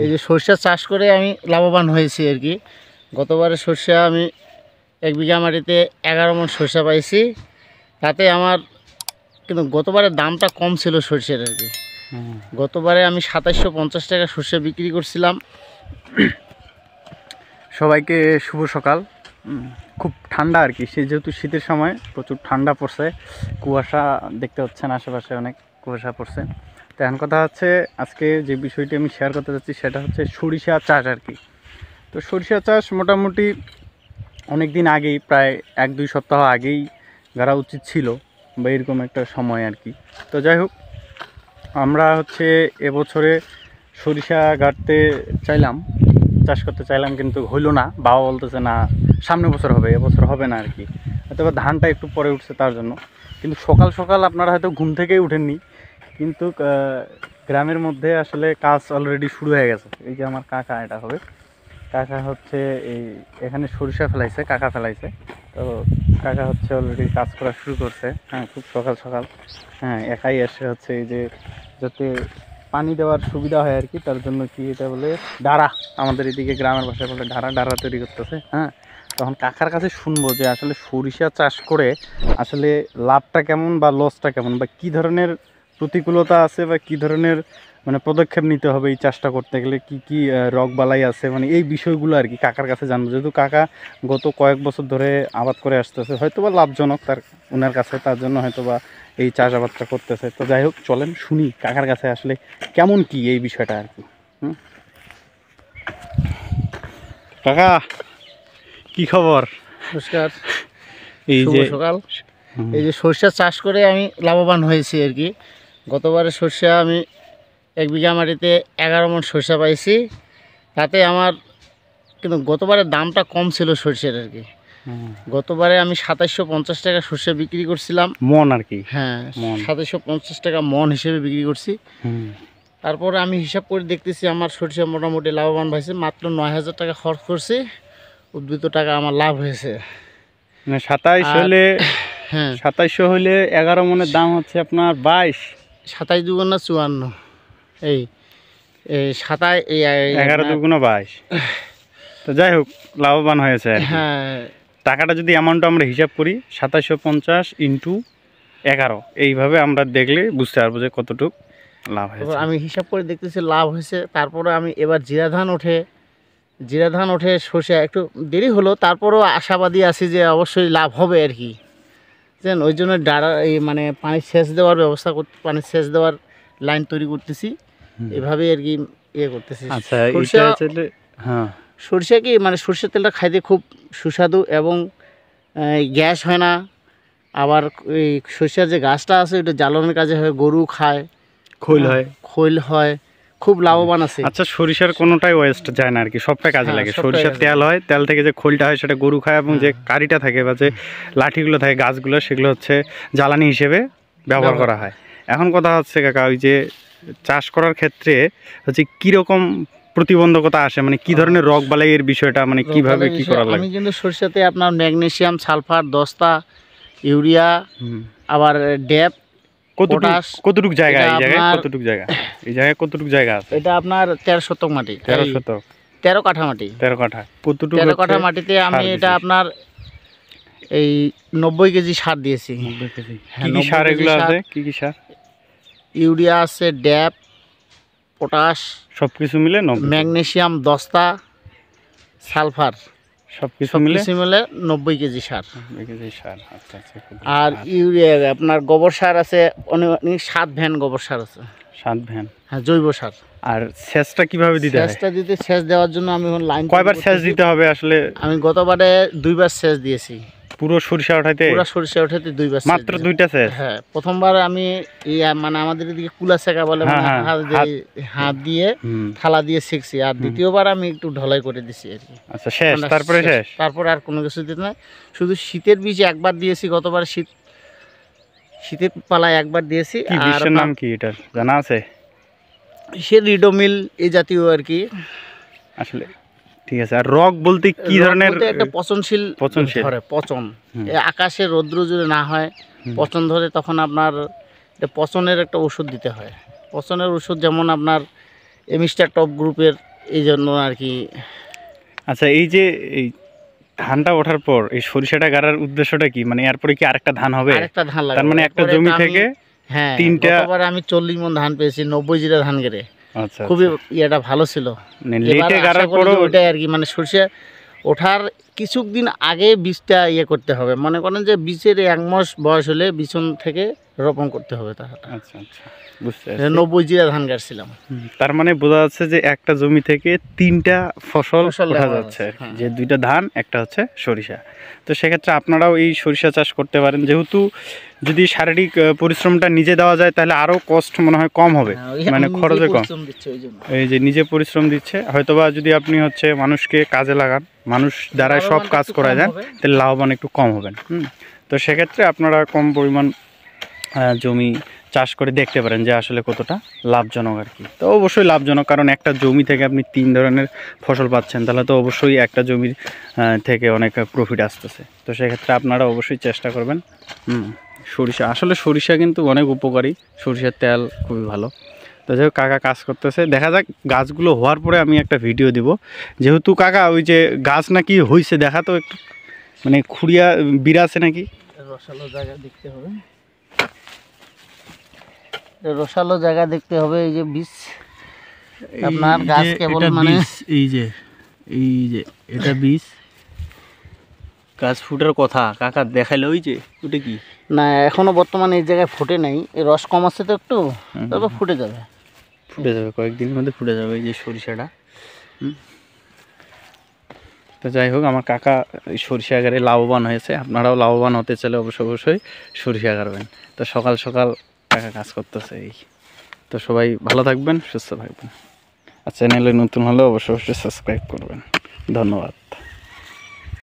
এই যে সরষা চাষ করে আমি লাভবান হয়েছি আর কি। গতবারে সরষা আমি 1 বিঘা মাটিতে 11 মণ সরষা পাইছি। তাতে আমার কিন্তু গতবারের দামটা কম ছিল সরষের আর কি। গতবারে আমি 2750 টাকা সরষা বিক্রি করছিলাম। সবাইকে শুভ সকাল। খুব ঠান্ডা আর কি, সে যেহেতু শীতের সময় প্রচুর ঠান্ডা পড়ছে, কুয়াশা দেখতে পাচ্ছেন আশেপাশে অনেক কুয়াশা পড়ছে। তো এখন কথা হচ্ছে আজকে যে বিষয়টি আমি শেয়ার করতে যাচ্ছি সেটা হচ্ছে সরিষা চাষ আর কি। তো সরিষা চাষ মোটামুটি অনেক দিন আগেই, প্রায় 1-2 সপ্তাহ আগেই করা উচিত ছিল বা এরকম একটা সময় আর কি। তো যাই হোক, আমরা হচ্ছে এবছরে সরিষা গাঁটতে চাইলাম, চাষ করতে চাইলাম, কিন্তু হইলো না। বাবা বলতেছে না সামনে বছর হবে, এবছর হবে না আর কি। হয়তো ধানটা একটু পরে উঠছে তার জন্য। কিন্তু সকাল সকাল আপনারা হয়তো ঘুম থেকেই উঠেননি, কিন্তু গ্রামের মধ্যে আসলে কাজ অলরেডি শুরু হয়ে গেছে। এই যে আমার কাকা, এটা হবে কাকা, হচ্ছে এই এখানে সরিষা ফেলাইছে, কাকা ফেলাইছে। তো কাকা হচ্ছে অলরেডি কাজ করা শুরু করছে। হ্যাঁ, খুব সকাল সকাল। হ্যাঁ, একাই এসে হচ্ছে এই যে যাতে পানি দেওয়ার সুবিধা হয় আর কি, তার জন্য কি এটা বলে ডাঁড়া, আমাদের এদিকে গ্রামের ভাষায় বলে ডাঁড়া তৈরি করতেছে। হ্যাঁ, তখন কাকার কাছে শুনবো যে আসলে সরিষা চাষ করে আসলে লাভটা কেমন বা লসটা কেমন, বা কী ধরনের প্রতিকূলতা আছে, বা কী ধরনের মানে পদক্ষেপ নিতে হবে এই চাষটা করতে গেলে, কি কি রোগবালাই আছে, মানে এই বিষয়গুলো আর কি কাকার কাছে জানবো। যেহেতু কাকা গত কয়েক বছর ধরে আবাদ করে আসতেছে, হয়তো বা লাভজনক তার ওনার কাছে, তার জন্য হয়তো বা এই চাষাবাদটা করতেছে। তো যাই হোক, চলেন শুনি কাকার কাছে আসলে কেমন কি এই বিষয়টা আর কি। কাকা, কি খবর? নমস্কার, এই শুভ যে সকাল। এই যে সরষা চাষ করে আমি লাভবান হয়েছি আর কি। গতবারে সরষা আমি 1 বিঘা মাটিতে 11 মণ সরষা পাইছি। তাতে আমার কিন্তু গতবারের দামটা কম ছিল সরষের আর কি। গতবারে আমি 2750 টাকা সরষা বিক্রি করছিলাম মন আর কি। হ্যাঁ, 2750 টাকা মন হিসেবে বিক্রি করছি। তারপরে আমি হিসাব করে দেখতেছি আমার সরষা মোটামুটি লাভবান হয়েছে। মাত্র 9000 টাকা খরচ করছি, উদ্বৃত্ত টাকা আমার লাভ হয়েছে। মানে 27 হলে, হ্যাঁ 2700 হলে 11 মনের দাম হচ্ছে আপনার 22। 27 দুগুণ 54, এই 11 দুগুণ 22। তো যাই হোক, লাভবান হয়েছে আর কি। হ্যাঁ, টাকাটা যদি অ্যামাউন্টটা আমরা হিসাব করি 2750 × 11, এইভাবে আমরা দেখলে বুঝতে পারবো যে কতটুকু লাভ হয়েছে। আমি হিসাব করে দেখতেছি লাভ হয়েছে। তারপরে আমি এবার জিরা ধান ওঠে সরষা একটু দেরি হলো, তারপরেও আশাবাদী আছি যে অবশ্যই লাভ হবে আর কি। জানেন, ওই জন্য এই মানে পানি সেচ দেওয়ার ব্যবস্থা করতে, পানি সেচ দেওয়ার লাইন তৈরি করতেছি, এভাবে আর কি ইয়ে করতেছি। আচ্ছা, সরষা, হ্যাঁ, সরষা কি মানে সরষের তেলটা খাইতে খুব সুস্বাদু এবং গ্যাস হয় না। আবার এই সরষার যে গাছটা আছে ওটা জ্বালানোর কাজে হয়, গরু খায়, খৈল হয়, খুব লাভবান আছে। আচ্ছা, সরিষার কোনোটাই ওয়েস্ট যায় না আর কি, সবটাই কাজে লাগে। সরিষার তেল হয়, তেল থেকে যে খোলটা হয় সেটা গরু খায়, এবং যে কারিটা থাকে বা যে লাঠিগুলো থাকে গাছগুলো, সেগুলো হচ্ছে জ্বালানি হিসেবে ব্যবহার করা হয়। এখন কথা হচ্ছে কাকা, ওই যে চাষ করার ক্ষেত্রে হচ্ছে কীরকম প্রতিবন্ধকতা আসে, মানে কি ধরনের রোগ বালাইয়ের বিষয়টা, মানে কিভাবে কি করা লাগে? আমি কিন্তু সরষাতে আপনার ম্যাগনেসিয়াম, সালফার, দস্তা, ইউরিয়া, আবার ড্যাপ, কতটুকু জায়গা, এই জায়গায় কতটুকু জায়গা আছে? এটা আপনার 13 শতক মাটি, 13 শতক, 13 কাঠা মাটি, 13 কাঠা। কতটুকু 13 কাঠা মাটিতে আমি এটা আপনার এই 90 কেজি সার দিয়েছি। 90 কেজি। কি কি সার এগুলো আছে? কি কি সার? ইউরিয়া আছে, ড্যাপ, পটাশ, সবকিছু মিলে 90, ম্যাগনেসিয়াম, দস্তা, সালফার, সবকিছু মিলে 90 কেজি সার। 90 কেজি সার। আচ্ছা আচ্ছা। আর ইউরিয়া আপনার গোবর সার আছে অনেক, 7 ভ্যান গোবর সার আছে। 7 ভ্যান? হ্যাঁ, জৈব সার। আর সেচটা কিভাবে দিতে হয়? সেচ দেওয়ার জন্য আমি লাইন, কয়বার সেচ দিতে হবে আসলে? আমি গতবারে 2 বার সেচ দিয়েছি। পুরো সরিষা ওঠাইতে? পুরো সরিষা ওঠাতে 2 বার, মাত্র 2টা সেচ? হ্যাঁ, প্রথমবার আমি মানে আমাদের এদিকে কুলা সেকা বলে, হাত দিয়ে থালা দিয়ে সেকছি। আর দ্বিতীয়বার আমি একটু ঢলাই করে দিছি আর কি। আচ্ছা, শেষ? তারপরে শেষ? তারপর আর কোনো কিছু দিতে নাই, শুধু শীতের বীজ একবার দিয়েছি। গতবার শীতের পালায় একবার দিয়েছি। কি বীজের নাম কি এটা জানা আছে? সে রিডোমিল এই জাতীয় আর কি আসলে। ঠিক আছে। আর রোগ বলতে কি ধরনের? একটা পচনশীল ধরে, পচন। আকাশে রৌদ্র যদি না হয় পচন ধরে, তখন আপনার পচনের একটা ওষুধ দিতে হয়। পচনের ওষুধ যেমন আপনার মিস্টার টপ গ্রুপের, এই জন্য আর কি। আচ্ছা, এই যে এই ধানটা ওঠার পর এই সরিষাটা গাড়ার উদ্দেশ্যটা কি, মানে এরপরে কি আরেকটা ধান হবে? আরেকটা ধান লাগাবো। তার মানে একটা এরপরে জমি তো আমি- থেকে হ্যাঁ, তিনটা- গতবার আমি 40 মণ ধান পেয়েছি 90 জিরা ধান গেড়ে। আচ্ছা, খুবই ইয়েটা ভালো ছিল। লেটে এবার গাড়ার আশা করি পরও যে ওইটাই আর কি, মানে সরষে ওঠার কিছুদিন আগে বীজটা ইয়ে করতে হবে। মনে করেন যে বীজের 1 মাস বয়স হলে বিছন থেকে রোপণ করতে হবে। তাহলে আচ্ছা আচ্ছা, বুঝতে পারছি। 90 জিরা ধান গাড়ছিলাম। তার মানে বোঝা যাচ্ছে যে একটা জমি থেকে 3টা ফসল ফসল ওঠা নেওয়া যাচ্ছে, যাচ্ছে, হ্যাঁ। যে 2টা ধান, একটা হচ্ছে সরিষা। তো সেক্ষেত্রে আপনারাও এই সরিষা চাষ করতে পারেন, যেহেতু যদি শারীরিক পরিশ্রমটা নিজে দেওয়া যায় তাহলে আরও কষ্ট মনে হয় কম হবে, হ্যাঁ, মানে আমি নিজেই খরচে কম। পরিশ্রম দিচ্ছি ওই জন্য। এই যে নিজে পরিশ্রম দিচ্ছে, হয়তোবা যদি আপনি হচ্ছে মানুষকে কাজে লাগান, মানুষ দ্বারাই সব লাভবানটা কাজ একটু করা কম যায়, হবে। তাহলে লাভবান একটু কম হবেন। তো সেক্ষেত্রে আপনারা কম পরিমাণ জমি চাষ করে দেখতে পারেন যে আসলে কতটা লাভজনক আর কি। তো অবশ্যই লাভজনক, কারণ একটা জমি থেকে আপনি 3 ধরনের ফসল পাচ্ছেন, তাহলে তো অবশ্যই একটা জমির থেকে অনেক প্রফিট আসতেছে। তো সেক্ষেত্রে আপনারা অবশ্যই চেষ্টা করবেন। সরিষা, আসলে সরিষা কিন্তু অনেক উপকারী, সরিষার তেল খুবই ভালো। তো যাই হোক, কাকা কাজ করতেছে, দেখা যাক গাছগুলো হওয়ার পরে আমি একটা ভিডিও দিব। যেহেতু কাকা ওই যে গাছ নাকি হয়েছে, দেখা তো একটু, মানে খুঁড়িয়া বিরাছে নাকি, রসালো জায়গা দেখতে হবে। রসালো জায়গা দেখতে হবে। এই যে বীজ আপনার গাছ কেবল মানে এই যে এটা বীজ, গাছ ফুটার কথা কাকা দেখাইলে, ওই যে ওটা কি না, এখনো বর্তমানে এই জায়গায় ফুটে নাই। এই রস কম আছে তো একটু, তবে ফুটে যাবে। ফুটে যাবে, কয়েকদিনের মধ্যে ফুটে যাবে এই যে সরিষাটা। তো যাই হোক, আমার কাকা এই সরিষা গাড়ে লাভবান হয়েছে, আপনারাও লাভবান হতে চাইলে অবশ্যই সরিষা গাড়বেন। তো সকাল সকাল কাকা কাজ করতেছে এই। তো সবাই ভালো থাকবেন, সুস্থ থাকবেন। আর চ্যানেলে নতুন হলে অবশ্যই সাবস্ক্রাইব করবেন। ধন্যবাদ।